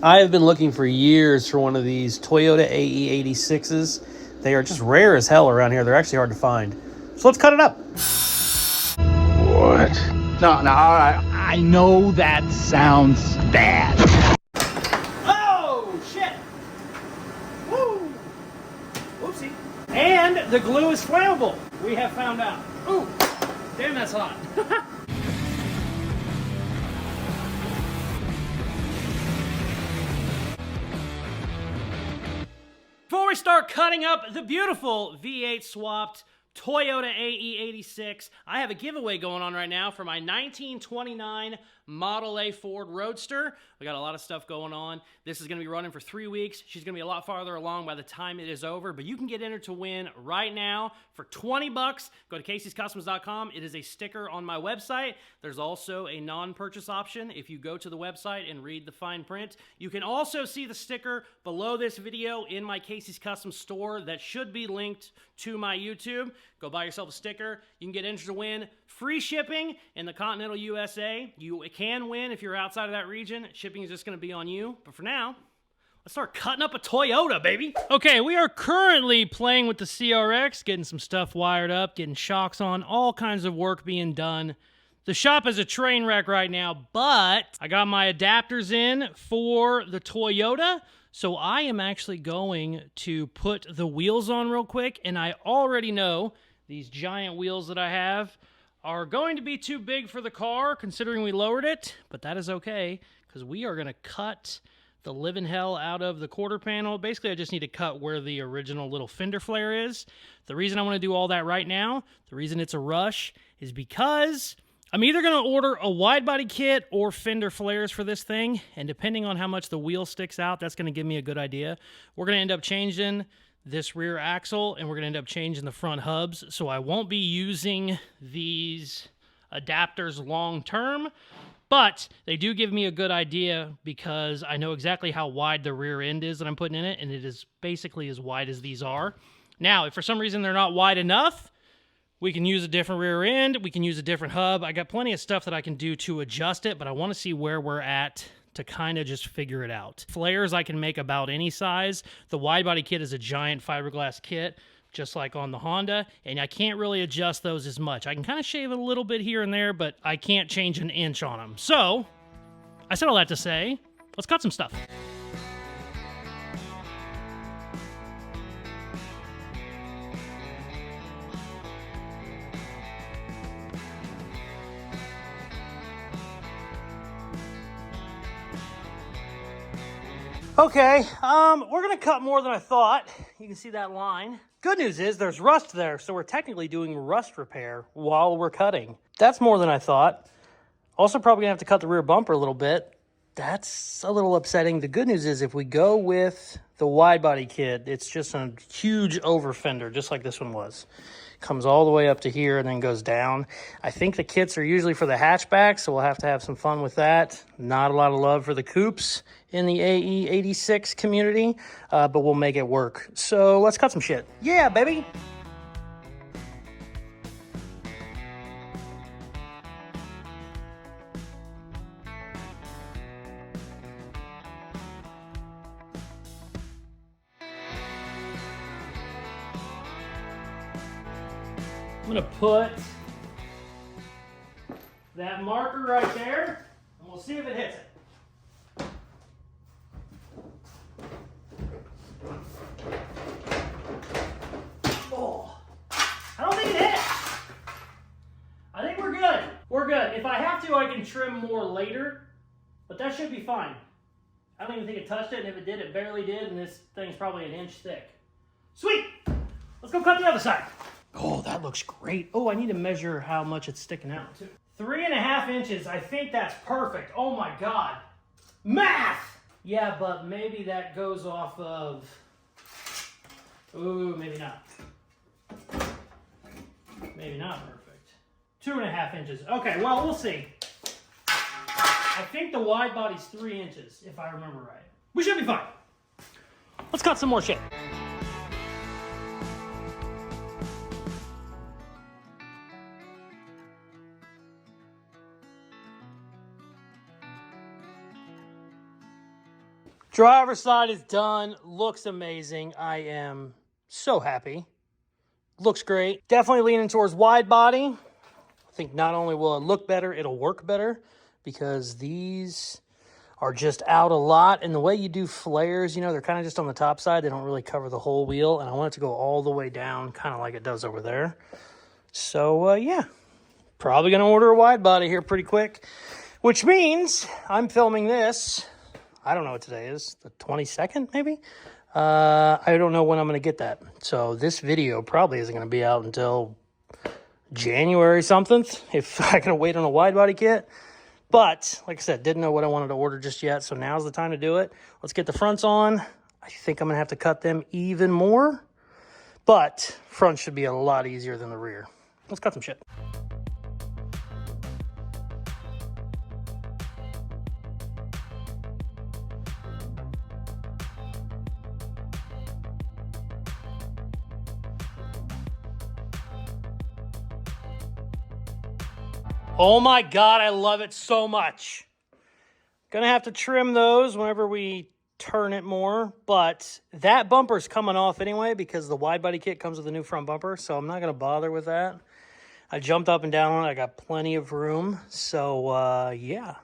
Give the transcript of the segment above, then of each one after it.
I have been looking for years for one of these Toyota AE86s. They are just rare as hell around here. They're actually hard to find. So let's cut it up. What? No, I know that sounds bad. Oh, shit! Woo! Whoopsie. And the glue is flammable, we have found out. Ooh, damn, that's hot. Before we start cutting up the beautiful V8 swapped Toyota AE86, I have a giveaway going on right now for my 1929 Model A Ford Roadster. We got a lot of stuff going on. This is going to be running for 3 weeks. She's going to be a lot farther along by the time it is over, but you can get entered to win right now for 20 bucks. Go to Caseyscustoms.com. It is a sticker on my website. There's also a non-purchase option if you go to the website and read the fine print. You can also see the sticker below this video in my Casey's Custom store that should be linked to my YouTube. Go buy yourself a sticker. You can get entered to win free shipping in the continental USA. You can win if you're outside of that region. Shipping is just going to be on you. But for now, let's start cutting up a Toyota, baby. Okay, we are currently playing with the CRX, getting some stuff wired up, getting shocks on, all kinds of work being done. The shop is a train wreck right now, but I got my adapters in for the Toyota. So I am actually going to put the wheels on real quick, and I already know these giant wheels that I have are going to be too big for the car, considering we lowered it, but that is okay, because we are going to cut the living hell out of the quarter panel. Basically, I just need to cut where the original little fender flare is. The reason I want to do all that right now, the reason it's a rush, is because I'm either going to order a wide body kit or fender flares for this thing, and depending on how much the wheel sticks out, that's going to give me a good idea. We're going to end up changing this rear axle, and we're going to end up changing the front hubs, so I won't be using these adapters long term, but they do give me a good idea because I know exactly how wide the rear end is that I'm putting in it, and it is basically as wide as these are. Now, if for some reason they're not wide enough, we can use a different rear end, we can use a different hub. I got plenty of stuff that I can do to adjust it, but I want to see where we're at to kind of just figure it out. Flares I can make about any size. The wide body kit is a giant fiberglass kit, just like on the Honda, and I can't really adjust those as much. I can kind of shave it a little bit here and there, but I can't change an inch on them. So, I said all that to say, let's cut some stuff. Okay, we're gonna cut more than I thought. You can see that line. Good news is there's rust there, so we're technically doing rust repair while we're cutting. That's more than I thought. Also probably gonna have to cut the rear bumper a little bit. That's a little upsetting. The good news is if we go with the wide body kit, it's just a huge over fender, just like this one was. Comes all the way up to here and then goes down. I think the kits are usually for the hatchback, so we'll have to have some fun with that. Not a lot of love for the coupes in the AE86 community, but we'll make it work. So let's cut some shit. Yeah, baby! I'm gonna put that marker right there, and we'll see if it hits it. Oh, I don't think it hit. I think we're good. We're good. If I have to, I can trim more later, but that should be fine. I don't even think it touched it, and if it did, it barely did, and this thing's probably an inch thick. Sweet! Let's go cut the other side. Oh, that looks great. Oh, I need to measure how much it's sticking out, too. 3.5 inches. I think that's perfect. Oh, my God. Math! Yeah, but maybe that goes off of... Ooh, maybe not. Maybe not perfect. 2.5 inches. Okay, well, we'll see. I think the wide body's 3 inches, if I remember right. We should be fine. Let's cut some more shit. Driver's side is done. Looks amazing. I am so happy. Looks great. Definitely leaning towards wide body. I think not only will it look better, it'll work better because these are just out a lot. And the way you do flares, you know, they're kind of just on the top side. They don't really cover the whole wheel. And I want it to go all the way down, kind of like it does over there. So, yeah, probably going to order a wide body here pretty quick, which means I'm filming this. I don't know what today is, the 22nd maybe? I don't know when I'm going to get that. So this video probably isn't going to be out until January something if I got to wait on a wide body kit. But, like I said, didn't know what I wanted to order just yet, so now's the time to do it. Let's get the fronts on. I think I'm going to have to cut them even more, but front should be a lot easier than the rear. Let's cut some shit. Oh my God, I love it so much. Gonna have to trim those whenever we turn it more, but that bumper's coming off anyway because the wide body kit comes with a new front bumper, so I'm not gonna bother with that. I jumped up and down on it. I got plenty of room, so yeah.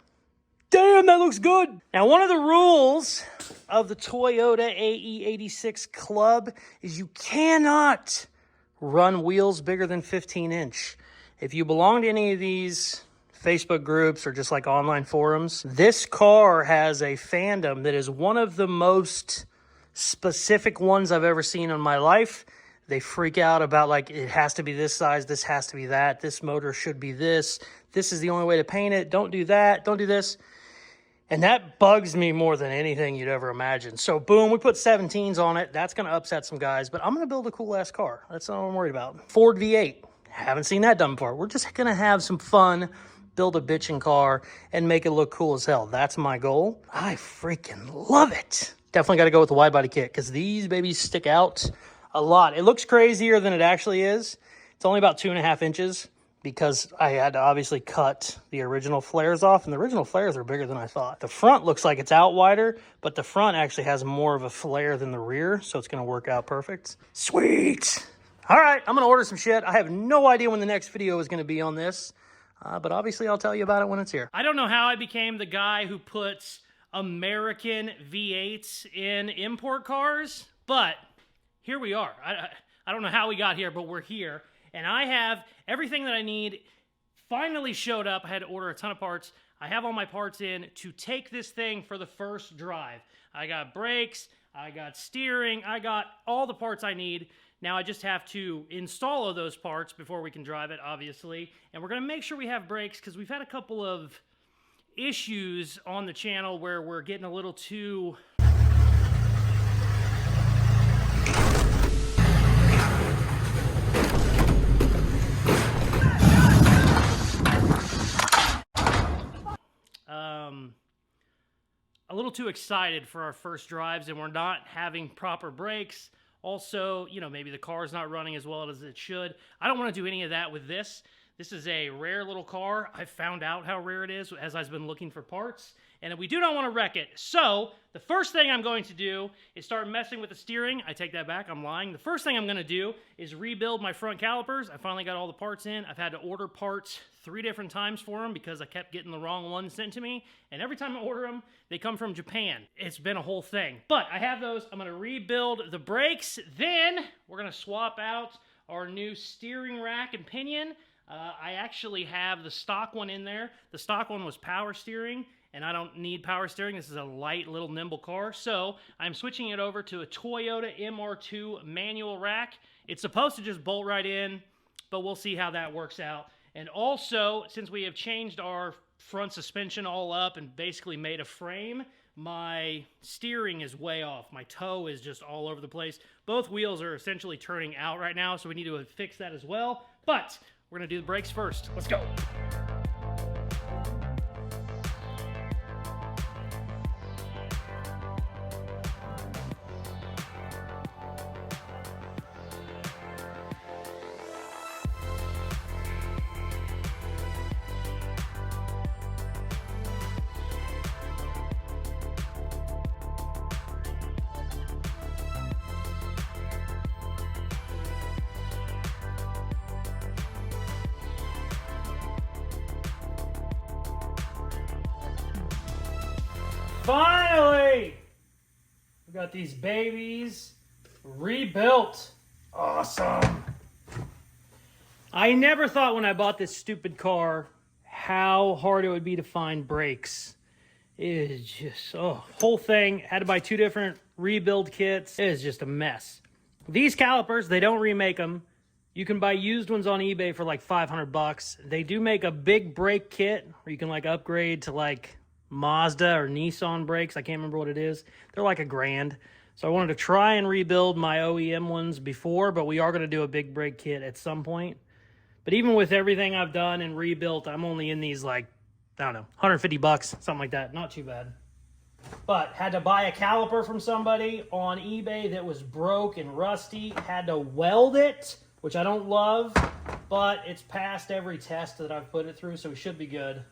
Damn, that looks good. Now, one of the rules of the Toyota AE86 Club is you cannot run wheels bigger than 15-inch. If you belong to any of these Facebook groups or just like online forums, this car has a fandom that is one of the most specific ones I've ever seen in my life. They freak out about like, it has to be this size, this has to be that, this motor should be this is the only way to paint it, don't do that, don't do this. And that bugs me more than anything you'd ever imagine. So boom, we put 17s on it. That's going to upset some guys, but I'm going to build a cool ass car. That's not what I'm worried about. Ford V8. Haven't seen that done before. We're just going to have some fun, build a bitchin' car, and make it look cool as hell. That's my goal. I freaking love it. Definitely got to go with the wide body kit because these babies stick out a lot. It looks crazier than it actually is. It's only about 2.5 inches because I had to obviously cut the original flares off, and the original flares are bigger than I thought. The front looks like it's out wider, but the front actually has more of a flare than the rear, so it's going to work out perfect. Sweet. All right, I'm going to order some shit. I have no idea when the next video is going to be on this, but obviously I'll tell you about it when it's here. I don't know how I became the guy who puts American V8s in import cars, but here we are. I don't know how we got here, but we're here. And I have everything that I need. Finally showed up. I had to order a ton of parts. I have all my parts in to take this thing for the first drive. I got brakes, I got steering, I got all the parts I need. Now I just have to install all those parts before we can drive it, obviously. And we're going to make sure we have brakes because we've had a couple of issues on the channel where we're getting a little too... a little too excited for our first drives, and we're not having proper brakes. Also, you know, maybe the car's not running as well as it should. I don't want to do any of that with this. This is a rare little car. I found out how rare it is as I've been looking for parts, and we do not want to wreck it. So the first thing I'm going to do is start messing with the steering. I take that back, I'm lying. The first thing I'm going to do is rebuild my front calipers. I finally got all the parts in. I've had to order parts 3 different times for them because I kept getting the wrong ones sent to me. And every time I order them, they come from Japan. It's been a whole thing. But I have those. I'm going to rebuild the brakes. Then we're going to swap out our new steering rack and pinion. I actually have the stock one in there. The stock one was power steering, and I don't need power steering. This is a light, little, nimble car. So I'm switching it over to a Toyota MR2 manual rack. It's supposed to just bolt right in, but we'll see how that works out. And also, since we have changed our front suspension all up and basically made a frame, my steering is way off. My toe is just all over the place. Both wheels are essentially turning out right now, so we need to fix that as well. But we're going to do the brakes first. Let's go. Finally! We got these babies rebuilt. Awesome. I never thought when I bought this stupid car how hard it would be to find brakes. It is just, whole thing. Had to buy 2 different rebuild kits. It is just a mess. These calipers, they don't remake them. You can buy used ones on eBay for like 500 bucks. They do make a big brake kit where you can like upgrade to like Mazda or Nissan brakes. I can't remember what it is. They're like $1,000. So I wanted to try and rebuild my OEM ones before, but we are going to do a big brake kit at some point. But even with everything I've done and rebuilt, I'm only in these like, I don't know, 150 bucks, something like that. Not too bad. But had to buy a caliper from somebody on eBay that was broke and rusty. Had to weld it, which I don't love, but it's passed every test that I've put it through, so it should be good.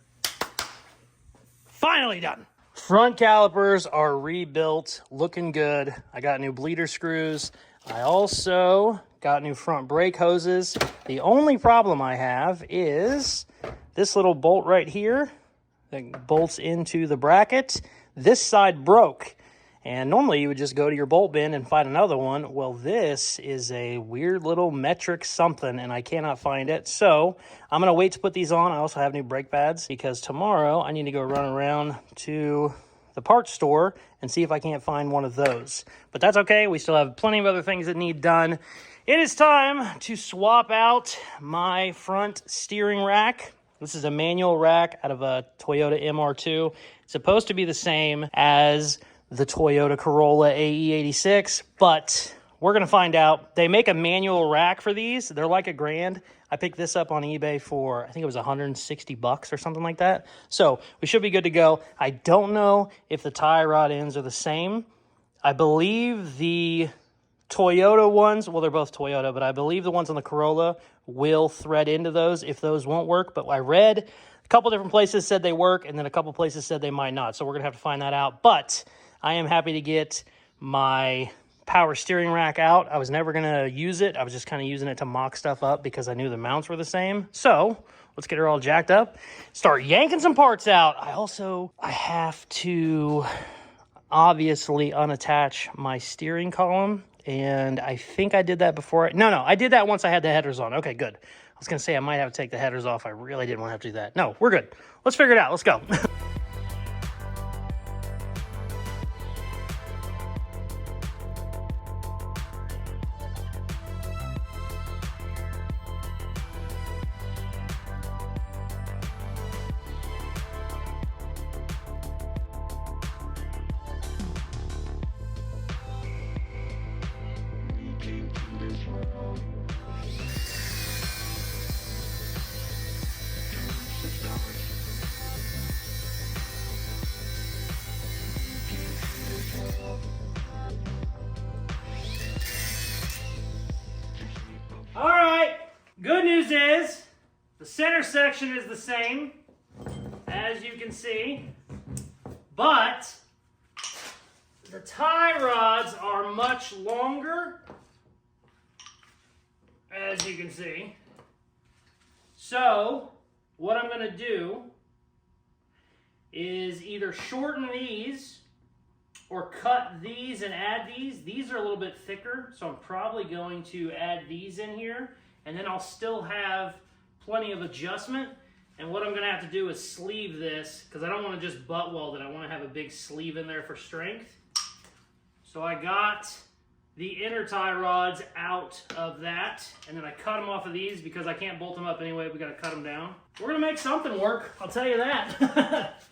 Finally done. Front calipers are rebuilt, looking good. I got new bleeder screws. I also got new front brake hoses. The only problem I have is this little bolt right here that bolts into the bracket. This side broke. And normally you would just go to your bolt bin and find another one. Well, this is a weird little metric something, and I cannot find it. So I'm going to wait to put these on. I also have new brake pads because tomorrow I need to go run around to the parts store and see if I can't find one of those. But that's okay. We still have plenty of other things that need done. It is time to swap out my front steering rack. This is a manual rack out of a Toyota MR2. It's supposed to be the same as the Toyota Corolla AE86, but we're going to find out. They make a manual rack for these. They're like $1,000. I picked this up on eBay for, I think it was 160 bucks or something like that. So we should be good to go. I don't know if the tie rod ends are the same. I believe the Toyota ones, well, they're both Toyota, but I believe the ones on the Corolla will thread into those if those won't work. But I read a couple different places said they work, and then a couple places said they might not. So we're going to have to find that out. But I am happy to get my power steering rack out. I was never going to use it. I was just kind of using it to mock stuff up because I knew the mounts were the same. So let's get her all jacked up, start yanking some parts out. I have to obviously unattach my steering column, and I think I did that before. No, I did that once I had the headers on. Okay, good. I was going to say I might have to take the headers off. I really didn't want to have to do that. No, we're good. Let's figure it out. Let's go. All right, good news is the center section is the same, as you can see, but the tie rods are much longer, as you can see. So what I'm going to do is either shorten these or cut these and add these. These are a little bit thicker, so I'm probably going to add these in here, and then I'll still have plenty of adjustment. And what I'm gonna have to do is sleeve this, because I don't want to just butt weld it. I want to have a big sleeve in there for strength. So I got the inner tie rods out of that, and then I cut them off of these because I can't bolt them up anyway. We gotta cut them down. We're gonna make something work, I'll tell you that.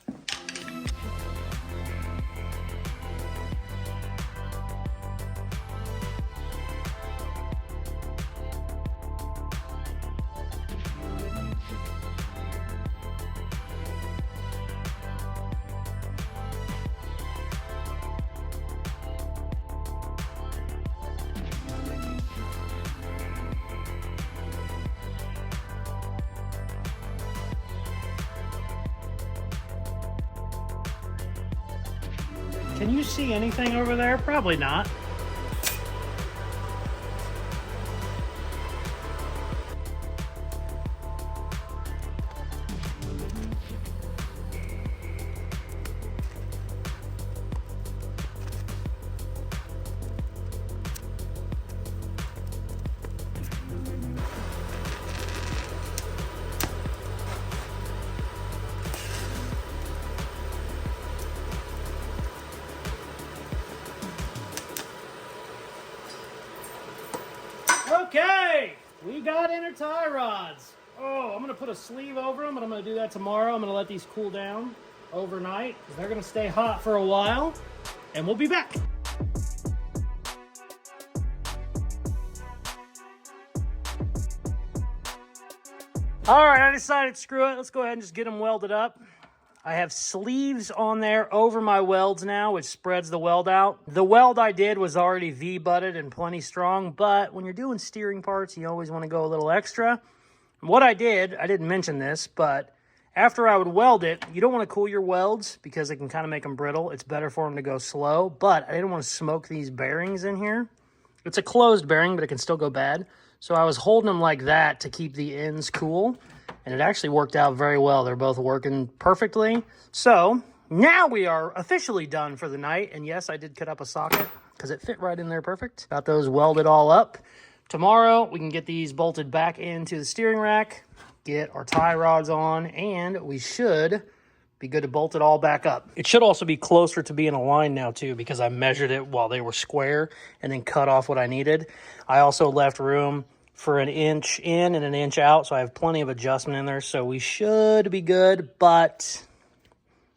Can you see anything over there? Probably not. Okay, we got inner tie rods. Oh, I'm going to put a sleeve over them, but I'm going to do that tomorrow. I'm going to let these cool down overnight because they're going to stay hot for a while, and we'll be back. All right, I decided, screw it. Let's go ahead and just get them welded up. I have sleeves on there over my welds now, which spreads the weld out. The weld I did was already V-butted and plenty strong, but when you're doing steering parts, you always want to go a little extra. What I did, I didn't mention this, but after I would weld it, you don't want to cool your welds because it can kind of make them brittle. It's better for them to go slow, but I didn't want to smoke these bearings in here. It's a closed bearing, but it can still go bad. So I was holding them like that to keep the ends cool, and it actually worked out very well. They're both working perfectly. So now we are officially done for the night, and yes, I did cut up a socket because it fit right in there perfect. Got those welded all up. Tomorrow, we can get these bolted back into the steering rack, get our tie rods on, and we should be good to bolt it all back up. It should also be closer to being aligned now too, because I measured it while they were square and then cut off what I needed. I also left room for an inch in and an inch out, so I have plenty of adjustment in there, so we should be good, but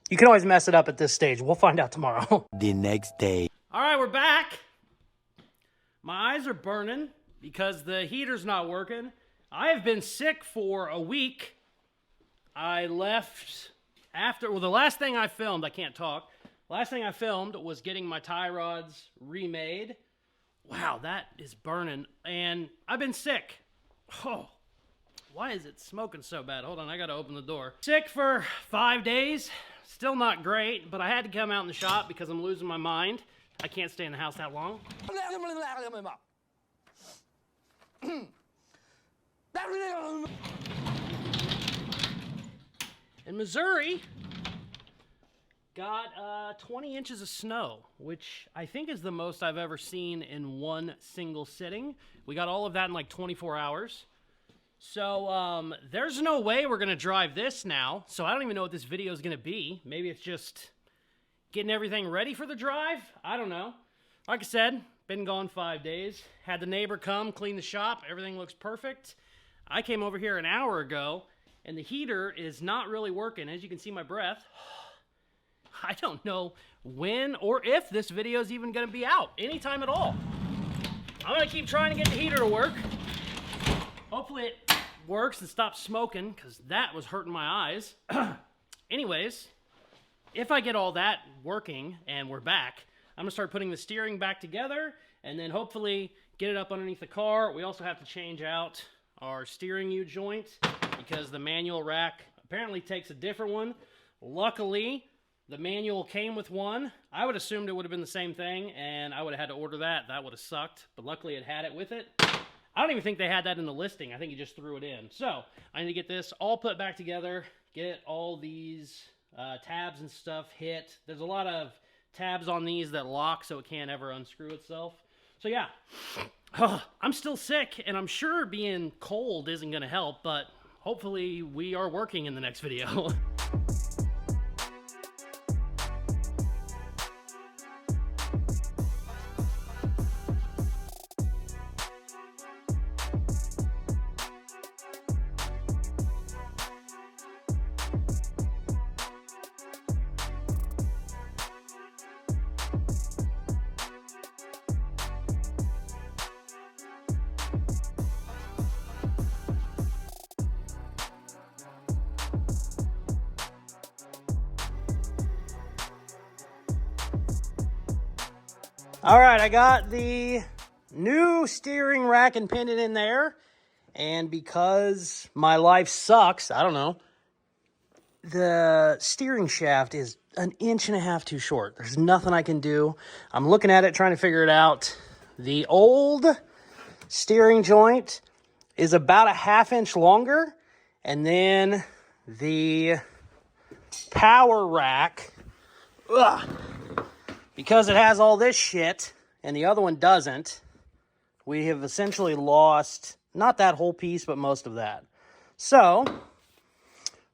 you can always mess it up at this stage. We'll find out tomorrow. The next day. All right, we're back. My eyes are burning because the heater's not working. I have been sick for a week. I left after, well, the last thing I filmed, I can't talk. Last thing I filmed was getting my tie rods remade. Wow, that is burning. And I've been sick. Oh, why is it smoking so bad? Hold on, I gotta open the door. Sick for 5 days. Still not great, but I had to come out in the shop because I'm losing my mind. I can't stay in the house that long. In Missouri, got 20 inches of snow, which I think is the most I've ever seen in one single sitting. We got all of that in like 24 hours. So there's no way we're going to drive this now, so I don't even know what this video is going to be. Maybe it's just getting everything ready for the drive. I don't know. Like I said, been gone 5 days. Had the neighbor come, clean the shop. Everything looks perfect. I came over here an hour ago, and the heater is not really working. As you can see my breath. I don't know when or if this video is even going to be out. Anytime at all. I'm going to keep trying to get the heater to work. Hopefully it works and stops smoking, because that was hurting my eyes. Anyways, if I get all that working and we're back, I'm going to start putting the steering back together and then hopefully get it up underneath the car. We also have to change out our steering U-joint because the manual rack apparently takes a different one. Luckily, the manual came with one. I would have assumed it would have been the same thing, and I would have had to order that. That would have sucked, but luckily it had it with it. I don't even think they had that in the listing. I think you just threw it in. So I need to get this all put back together, get all these tabs and stuff hit. There's a lot of tabs on these that lock so it can't ever unscrew itself. So yeah, I'm still sick, and I'm sure being cold isn't going to help, but hopefully we are working in the next video. All right, I got the new steering rack and pendant in there, and because my life sucks, I don't know, the steering shaft is 1.5 inches too short. There's nothing I can do. I'm looking at it, trying to figure it out. The old steering joint is about 1/2 inch longer, and then the power rack, because it has all this shit and the other one doesn't, we have essentially lost not that whole piece, but most of that. So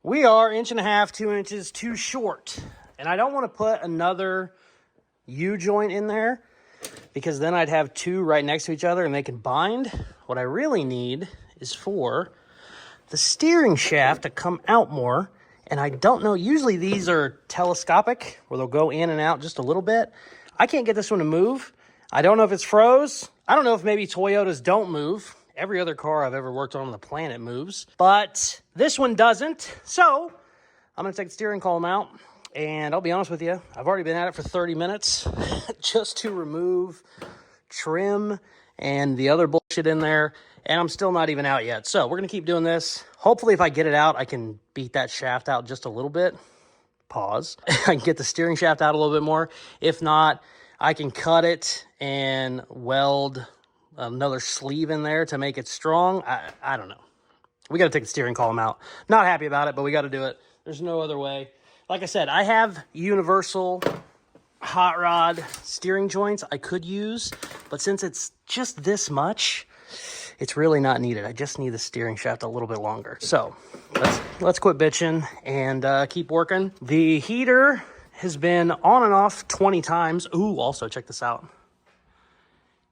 we are 1.5 inches, 2 inches too short. And I don't want to put another U-joint in there because then I'd have two right next to each other and they can bind. What I really need is for the steering shaft to come out more. And I don't know, usually these are telescopic where they'll go in and out just a little bit. I can't get this one to move. I don't know if it's froze. I don't know if maybe Toyotas don't move. Every other car I've ever worked on the planet moves, but this one doesn't. So I'm gonna take the steering column out, and I'll be honest with you, I've already been at it for 30 minutes just to remove trim and the other bullshit in there, and I'm still not even out yet. So we're gonna keep doing this. Hopefully if I get it out, I can beat that shaft out just a little bit. Pause. I can get the steering shaft out a little bit more. If not, I can cut it and weld another sleeve in there to make it strong. I don't know. We got to take the steering column out. Not happy about it, but we got to do it. There's no other way. Like I said, I have universal hot rod steering joints I could use, but since it's just this much, it's really not needed. I just need the steering shaft a little bit longer. So let's quit bitching and keep working. The heater has been on and off 20 times. Ooh, also check this out.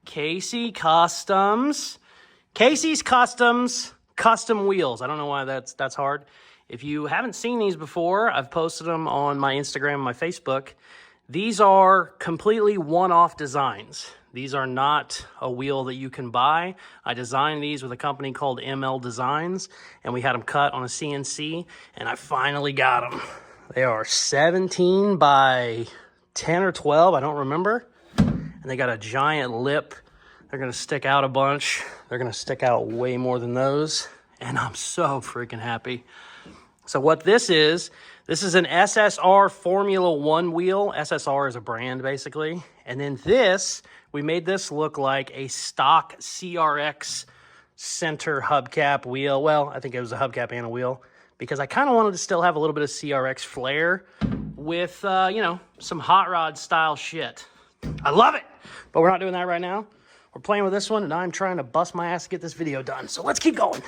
Caseyscustoms. Caseyscustoms custom wheels. I don't know why that's hard. If you haven't seen these before, I've posted them on my Instagram and my Facebook. These are completely one-off designs. These are not a wheel that you can buy. I designed these with a company called ML Designs, and we had them cut on a CNC, and I finally got them. They are 17 by 10 or 12, I don't remember. And they got a giant lip. They're gonna stick out a bunch. They're gonna stick out way more than those. And I'm so freaking happy. So what this is an SSR Formula 1 wheel. SSR is a brand, basically. And then this, we made this look like a stock CRX center hubcap wheel. Well, I think it was a hubcap and a wheel, because I kind of wanted to still have a little bit of CRX flair with, you know, some hot rod style shit. I love it, but we're not doing that right now. We're playing with this one, and I'm trying to bust my ass to get this video done. So let's keep going.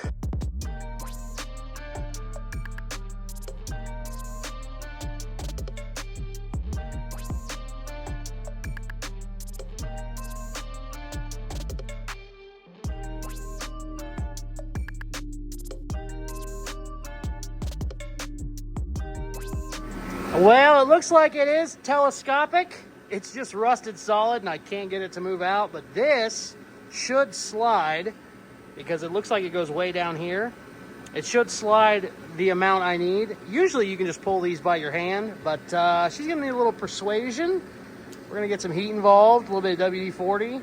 Well, it looks like it is telescopic. It's just rusted solid and I can't get it to move out, but this should slide because it looks like it goes way down here. It should slide the amount I need. Usually you can just pull these by your hand, but she's gonna need a little persuasion. We're gonna get some heat involved, a little bit of WD-40,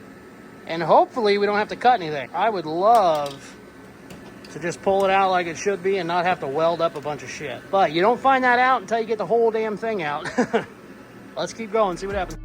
and hopefully we don't have to cut anything. I would love to just pull it out like it should be and not have to weld up a bunch of shit. But you don't find that out until you get the whole damn thing out. Let's keep going, see what happens.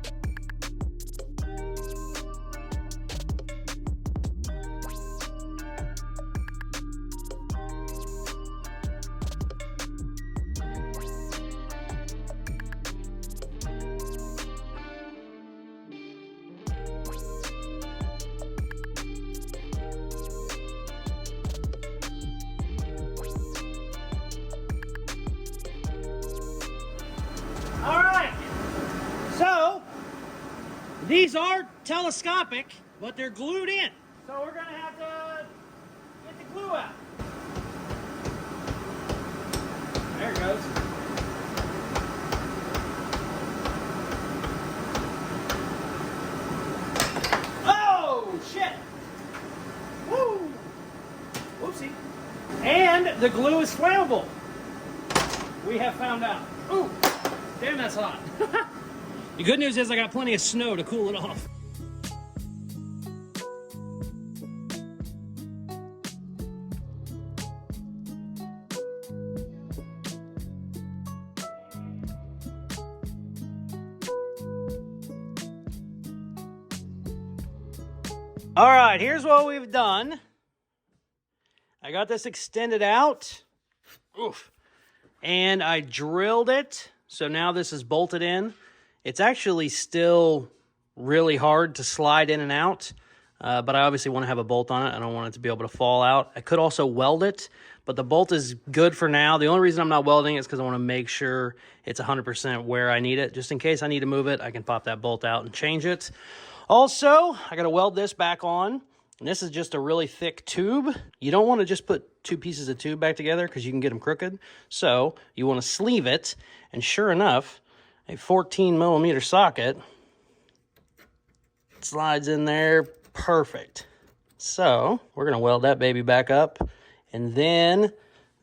All right, so these are telescopic, but they're glued in. So we're gonna have to get the glue out. There it goes. Oh, shit. Woo. Whoopsie. And the glue is flammable. We have found out. Ooh. Damn, that's hot. The good news is I got plenty of snow to cool it off. All right, here's what we've done. I got this extended out. Oof. And I drilled it. So now this is bolted in. It's actually still really hard to slide in and out, but I obviously want to have a bolt on it. I don't want it to be able to fall out. I could also weld it, but the bolt is good for now. The only reason I'm not welding is because I want to make sure it's 100% where I need it. Just in case I need to move it, I can pop that bolt out and change it. Also, I got to weld this back on. And this is just a really thick tube. You don't want to just put two pieces of tube back together because you can get them crooked. So you want to sleeve it. And sure enough, a 14 millimeter socket slides in there perfect. So we're going to weld that baby back up. And then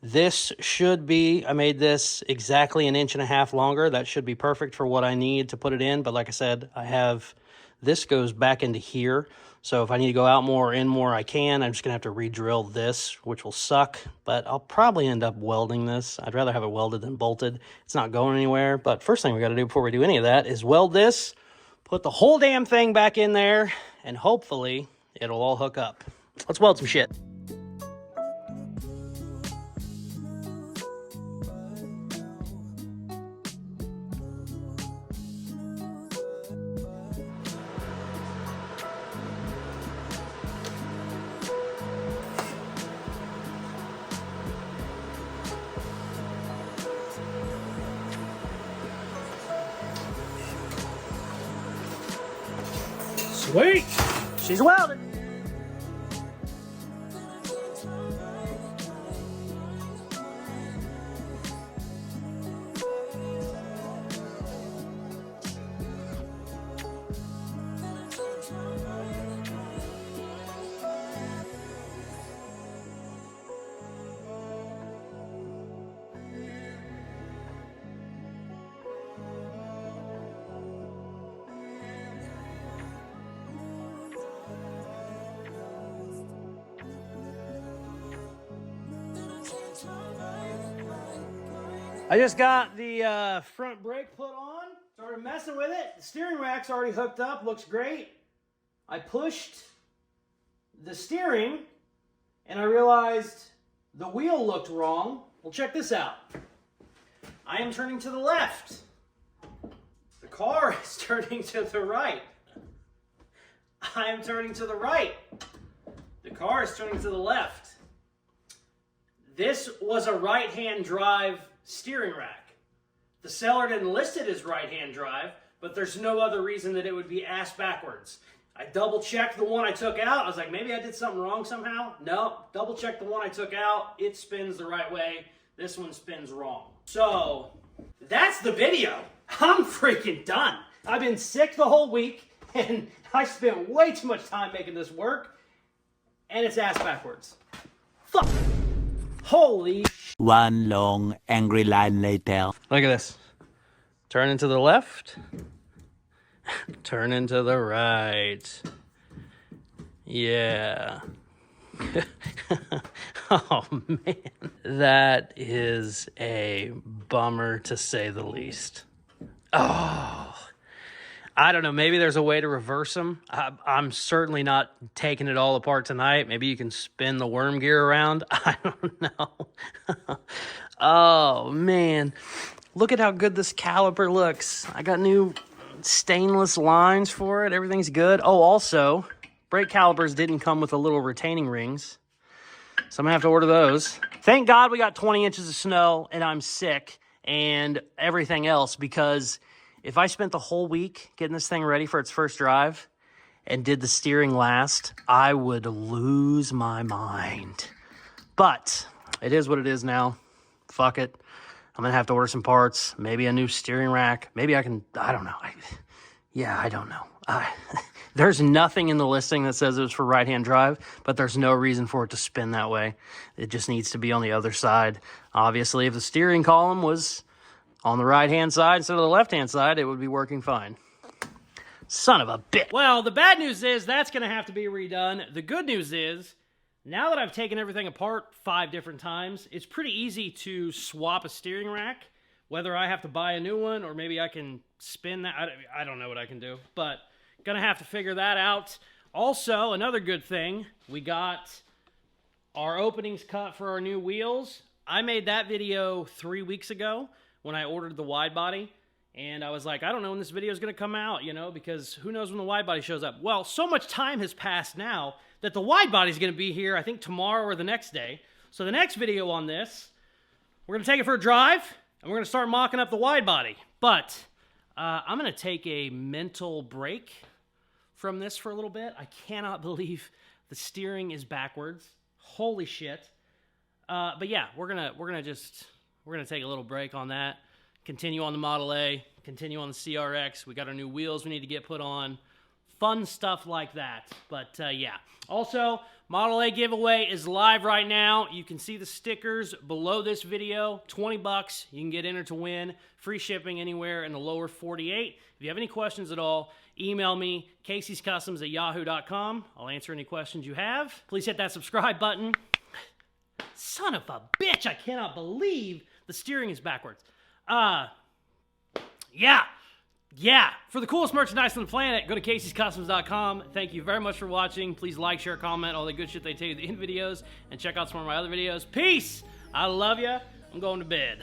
this should be, I made this exactly 1.5 inches longer. That should be perfect for what I need to put it in. But like I said, this goes back into here. So if I need to go out more or in more, I can. I'm just going to have to re-drill this, which will suck. But I'll probably end up welding this. I'd rather have it welded than bolted. It's not going anywhere. But first thing we got to do before we do any of that is weld this, put the whole damn thing back in there, and hopefully it'll all hook up. Let's weld some shit. Sweet! She's welded. I just got the front brake put on, started messing with it. The steering rack's already hooked up, looks great. I pushed the steering and I realized the wheel looked wrong. Well, check this out. I am turning to the left. The car is turning to the right. I am turning to the right. The car is turning to the left. This was a right-hand drive steering rack. The seller didn't list it as right-hand drive, but there's no other reason that it would be ass backwards. I double-checked the one I took out. I was like, maybe I did something wrong somehow. No, double-checked the one I took out. It spins the right way. This one spins wrong. So, that's the video. I'm freaking done. I've been sick the whole week, and I spent way too much time making this work, and it's ass backwards. Fuck. Holy. One long, angry line later. Look at this. Turn into the left. Turn into the right. Yeah. Oh, man. That is a bummer, to say the least. Oh. I don't know. Maybe there's a way to reverse them. I'm certainly not taking it all apart tonight. Maybe you can spin the worm gear around. I don't know. Oh, man. Look at how good this caliper looks. I got new stainless lines for it. Everything's good. Oh, also, brake calipers didn't come with the little retaining rings, so I'm going to have to order those. Thank God we got 20 inches of snow, and I'm sick, and everything else, because if I spent the whole week getting this thing ready for its first drive and did the steering last, I would lose my mind. But it is what it is now. Fuck it. I'm going to have to order some parts, maybe a new steering rack. Maybe I can, I don't know. I don't know. There's nothing in the listing that says it was for right-hand drive, but there's no reason for it to spin that way. It just needs to be on the other side. Obviously, if the steering column was on the right-hand side instead of the left-hand side, it would be working fine. Son of a bitch. Well, the bad news is that's going to have to be redone. The good news is, now that I've taken everything apart 5 different times, it's pretty easy to swap a steering rack, whether I have to buy a new one or maybe I can spin that. I don't know what I can do, but going to have to figure that out. Also, another good thing, we got our openings cut for our new wheels. I made that video 3 weeks ago when I ordered the Widebody, and I was like, I don't know when this video is going to come out, you know, because who knows when the Widebody shows up. Well, so much time has passed now that the Widebody is going to be here, I think, tomorrow or the next day. So the next video on this, we're going to take it for a drive, and we're going to start mocking up the Widebody. But I'm going to take a mental break from this for a little bit. I cannot believe the steering is backwards. Holy shit. But yeah, we're gonna take a little break on that. Continue on the Model A, continue on the CRX. We got our new wheels we need to get put on. Fun stuff like that. But yeah. Also, Model A giveaway is live right now. You can see the stickers below this video. $20. You can get entered to win. Free shipping anywhere in the lower 48. If you have any questions at all, email me, Caseyscustoms@yahoo.com. I'll answer any questions you have. Please hit that subscribe button. Son of a bitch, I cannot believe the steering is backwards. Yeah. For the coolest merchandise on the planet, go to Caseyscustoms.com. Thank you very much for watching. Please like, share, comment, all the good shit they tell you in the videos, and check out some of my other videos. Peace! I love you. I'm going to bed.